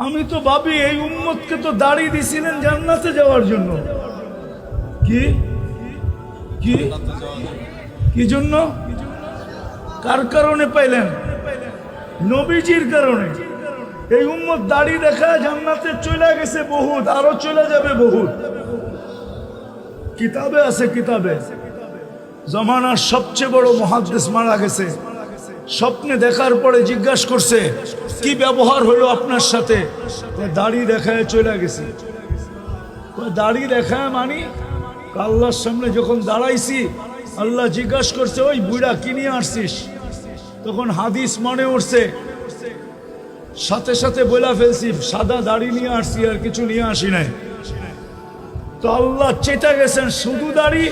আমি তো ভাবি এই উম্মতকে তো দাড়ি দিছিলেন জান্নাতে যাওয়ার জন্য। কি কি কি জন্য? কার কারণে পাইলেন? নবীজির কারণে। এই উম্মত দাড়ি দেখা জান্নাতে চলে গেছে বহুত, আরো চলে যাবে বহুত। কিতাবে আছে, কিতাবে জমানার সবচেয়ে বড় মুহাদ্দিস মারা গেছে। স্বপ্নে দেখার পরে জিজ্ঞাসা করছে কি ব্যবহার হলো আপনার সাথে? দাড়ি দেখায় চলে গেছে। দাড়ি দেখায় মানি আল্লাহর সামনে যখন দাঁড়াইছি আল্লাহ জিজ্ঞাসা করছে ওই বুড়া কি নিয়ে আসছিস? তখন হাদিস মনে উঠছে, সাথে সাথে বলে ফেলছি সাদা দাড়ি নিয়ে আসছি, আর কিছু নিয়ে আসি নাই। তো আল্লাহ চেতা গেছেন শুধু দাড়ি।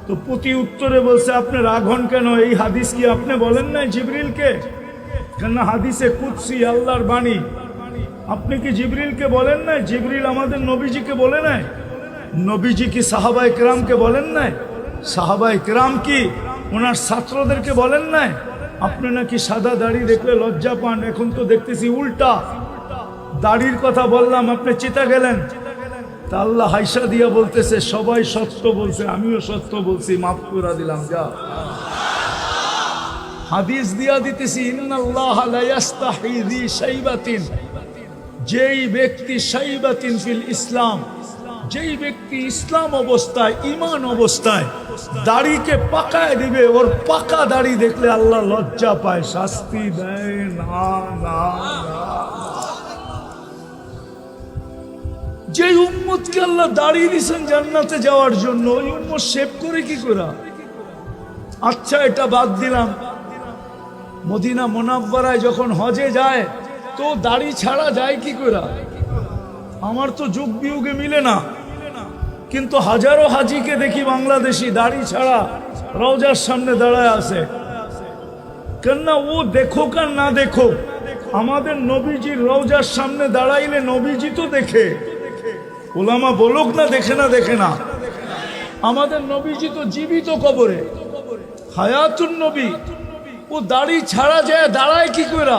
তো প্রতি উত্তরে বলছে আপনি রাগ হন কেন? এই হাদিস কি আপনি বলেন নাই জিবরিলকে? কেন হাদিসে কুদসি আল্লাহর বাণী। আপনি কি জিবরিলকে বলেন নাই? জিবরিল আমাদের নবীজিকে বলে নাই? নবীজি কি সাহাবায়ে কেরামকে বলেন নাই? সাহাবায়ে কেরাম কি ওনার ছাত্রদেরকে বলেন নাই? আপনি নাকি সাদা দাড়ি দেখলে লজ্জা পান, এখন তো দেখতেছি উল্টা। দাড়ির কথা বললাম, আপনি চেতা গেলেন। তা আল্লাহ হাইসা দিয়া বলতেছে সবাই সত্য বলছে, আমিও সত্য বলছি, মাফ করে দিলাম। যা হাদিস দিয়া দিতেছি, ইন্নাল্লাহা লা ইস্তাহি যি শাইবাতিন, যেই ব্যক্তি শাইবাতিন ফিল ইসলাম, যেই ব্যক্তি ইসলাম অবস্থায় ঈমান অবস্থায় দাড়িকে পাকায় দিবে, ওর পাকা দাড়ি দেখলে আল্লাহ লজ্জা পায়, শাস্তি দেয় না। না যে উম্মতকে আল্লাহ দাড়ি দিয়েছেন জান্নাতে যাওয়ার জন্য, ওই উম্মত শেভ করে কি করা? আচ্ছা এটা বাদ দিলাম, মদিনা মুনাওয়ারায় যখন হজে যায় তো দাড়ি ছাড়া যায় কি করা? আমার তো যুগ বিয়োগে মিলে না, কিন্তু হাজারো হাজিকে দেখি বাংলাদেশি দাড়ি ছাড়া রওজার সামনে দাঁড়ায় আছে। কেননা ও দেখুক আর না দেখুক, আমাদের নবীজির রওজার সামনে দাঁড়াইলে নবীজি তো দেখে। ওলামা বলুক না দেখে না, দেখে না, আমাদের নবীজি তো জীবিত কবরে, হায়াতুন নবী। ও দাড়ি ছাড়া যায় দাঁড়ায় কি করা?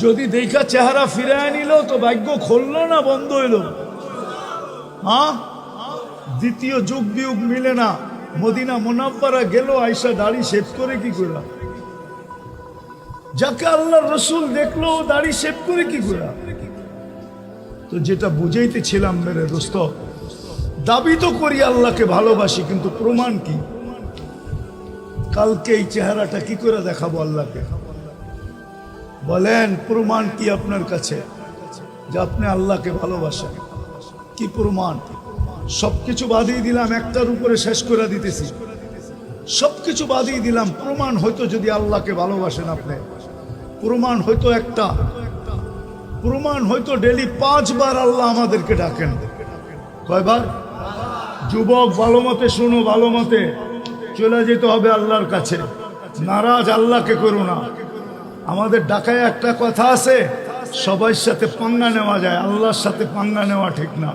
যদি দেখা চেহারা ফিরায় নিল তো ভাগ্য খুললো না বন্ধ হইল? হ্যাঁ, দ্বিতীয় যুগ বিয়োগ মিলে না। মদিনা মুনাওয়ারা গেল, আয়সা দাড়ি শেভ করে কি করা? যাকে আল্লাহর রসুল দেখলো দাড়ি শেভ করে কি করা? তো যেটা বুঝাইতেছিলাম মেরে দোস্ত, দাবি তো করি আল্লাহকে ভালোবাসি, কিন্তু প্রমাণ কি? কালকে এই চেহারাটা কি করে দেখাবো আল্লাহকে? বলেন প্রমাণ কি আপনার কাছে যে আপনি আল্লাহকে ভালোবাসেন? কি প্রমাণ? সবকিছু বাদিয়ে দিলাম, একটার উপরে শেষ করে দিতেছি। সবকিছু বাদিয়ে দিলাম, প্রমাণ হয়তো যদি আল্লাহকে ভালোবাসেন আপনি, প্রমাণ হয়তো একটা, প্রমাণ হয়তো ডেলি 5 বার আল্লাহ আমাদেরকে ডাকেন। কয়বার? যুবক ভালো মতে শুনো, ভালো মতে চলে যেতে হবে আল্লাহর কাছে। নারাজ আল্লাহকে করো না। আমাদের ঢাকায় একটা কথা আছে, সবার সাথে পাঙ্গা নেওয়া যায়, আল্লাহর সাথে পাঙ্গা নেওয়া ঠিক না।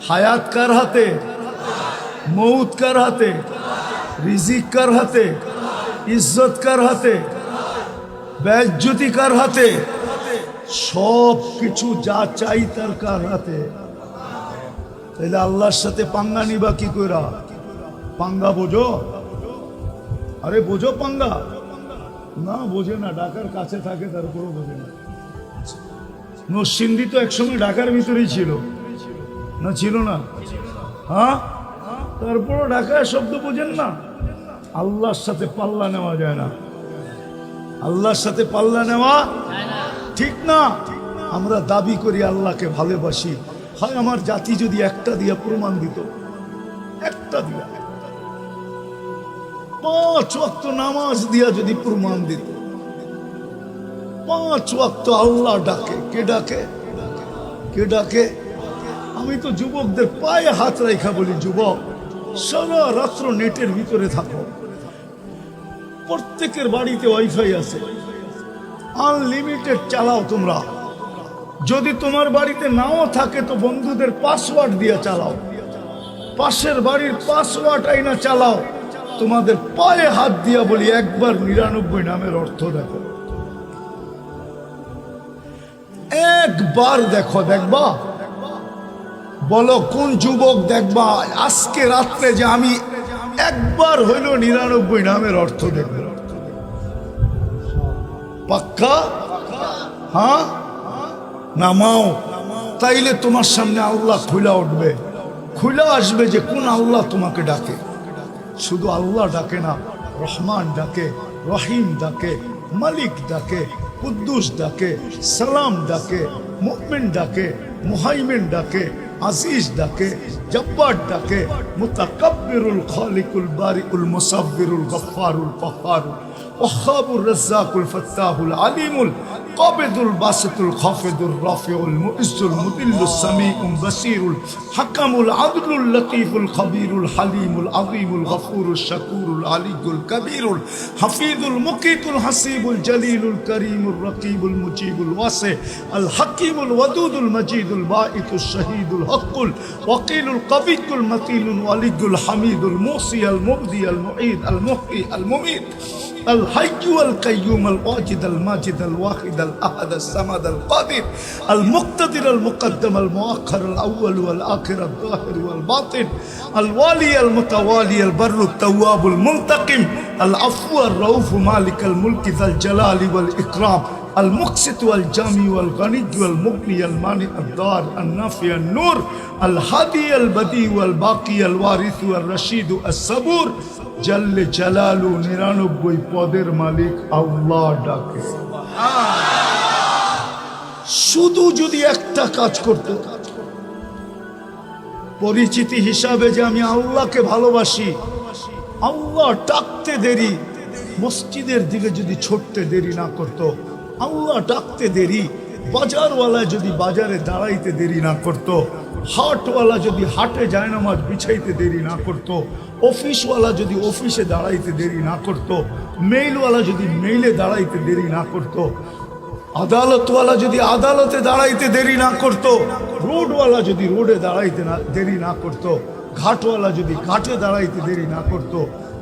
হায়াত কার হাতে? মৌত কার হাতে? রিজিক কার হাতে? ইজ্জত কার হাতে? বেইজ্জতি কার হাতে? সব কিছু যা চাই তার কার হাতে? তাহলে আল্লাহর সাথে পাঙ্গা নিবা কি কইরা? পাঙ্গা বোঝো? আরে বোঝো পাঙ্গা? না বোঝে না, ঢাকার কাছে থাকে তারপরও বোঝে না। নরসিংদী তো একসময় ঢাকার ভিতরেই ছিল না? ছিল না? হ্যাঁ, তারপরও ঢাকায় শব্দ বোঝেন না। আল্লাহর সাথে পাল্লা নেওয়া যায় না, আল্লাহর সাথে পাল্লা নেওয়া ঠিক না। আমরা দাবি করি আল্লাহকে ভালোবাসি, হয় আমার জাতি যদি একটা দিয়া প্রমাণ দিত, একটা দিয়া 5 ওয়াক্ত নামাজ দিয়া যদি প্রমাণ দিত, 5 ওয়াক্ত আল্লাহ ডাকে। কে ডাকে? কে ডাকে? আমি তো যুবকদের পায়ে হাত রাখা বলি, যুবক সারা রাত্র নেটের ভিতরে থাকো। প্রত্যেকের বাড়িতে ওয়াইফাই আছে, আনলিমিটেড চালাও তোমরা। যদি তোমার বাড়িতে নাও থাকে তো বন্ধুদের পাসওয়ার্ড দিয়ে চালাও, পাশের বাড়ির পাসওয়ার্ড আইনা চালাও। তোমাদের পায়ে হাত দিয়া বলি, একবার 99 নামের অর্থ দেখো। একবার দেখো, দেখবা? বলো কোন যুবক দেখবা আজকে রাত্রে যে আমি একবার হইল 99 নামের অর্থ দেখব? পাক্কা? হ্যাঁ, নামাও, তাইলে তোমার সামনে আল্লাহ খুলে উঠবে, খুলে আসবে যে কোন আল্লাহ তোমাকে ডাকে। শুধু আল্লাহ ডাকে না, রহমান ডাকে, রহিম ডাকে, মালিক ডাকে, কুদ্দুস ডাকে, সালাম ডাকে, মুমিন ডাকে, মুহাইমিন ডাকে, আজিজ ডাকে, জব্বার ডাকে, মুতাকাব্বিরুল খালিকুল বারিউল মুসাব্বিরুল গফফারুল ফাহারুল ওয়াহাবুর রাজ্জাকুল ফাত্তাহুল আলিমুল কাবিদুল বাসিতুল খাফিদুর রাফিউল মুইজ্জুল মুদিল্লুস সামিউল বাসিরুল হাকামুল আদলুল লতীফুল খবীরুল হালিমুল আযীমুল গফুরুল শাকুরুল আলিয়ুল কবীরুল হাফিজুল মুকিতুল হাসিবুল জলিলুল করিমুল রকিবুল মুজিবুল ওয়াসি আল হাকিমুল ওয়াদুদুল মজিদুল বাঈতুশ শহীদুল হকুল ওয়াকিলুল কবিকুল মতিনুল ওয়ালিয়ুল হামিদুল মুসি আল মুবদি আল মুঈদ আল মুহয়ি আল মুমীত الحي القيوم الواجد الماجد الواحد الأحد الصمد القادر المقتدر المقدم المؤخر الأول والآخر الظاهر والباطن الوالي المتوالي البر التواب المنتقم العفو الرؤوف مالك الملك ذا الجلال والإكرام المقسط والجامي والغني والمغني المانع الضار النافع النور الهادي البديع والباقي الوارث والرشيد الصبور জল্লে জালালু 99 পদের মালিক আল্লাহ ডাকে। শুধু যদি একটা কাজ করত, পরিচিতি হিসাবে যে আমি আল্লাহকে ভালোবাসি, আল্লাহ ডাকতে দেরি, মসজিদের দিকে যদি ছুটতে দেরি না করত, আল্লাহ ডাকতে দেরি, বাজারওয়ালা যদি বাজারে দাঁড়াইতে দেরি না করত, হাটওয়ালা যদি হাটে জায়নামাজ বিছাইতে দেরি না করত, অফিসওয়ালা যদি অফিসে দাঁড়াইতে দেরি না করত, মেইলওয়ালা যদি মেইলে দাঁড়াইতে দেরি না করত, আদালতওয়ালা যদি আদালতে দাঁড়াইতে দেরি না করত, রোডওয়ালা যদি রোডে দাঁড়াইতে দেরি না করত, ঘাটওয়ালা যদি ঘাটে দাঁড়াইতে দেরি না করত,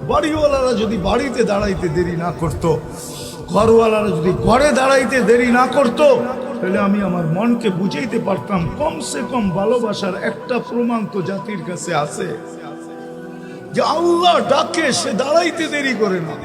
বাড়িওয়ালারা যদি বাড়িতে দাঁড়াইতে দেরি না করত, ঘরওয়ালারা যদি ঘরে দাঁড়াইতে দেরি না করত, তাহলে আমি আমার মনকে বুঝাইতে পারতাম কমসে কম ভালোবাসার একটা প্রমাণ তো জাতির কাছে আছে যে আল্লাহ ডাকে, সে দাঁড়াইতে দেরি করে না।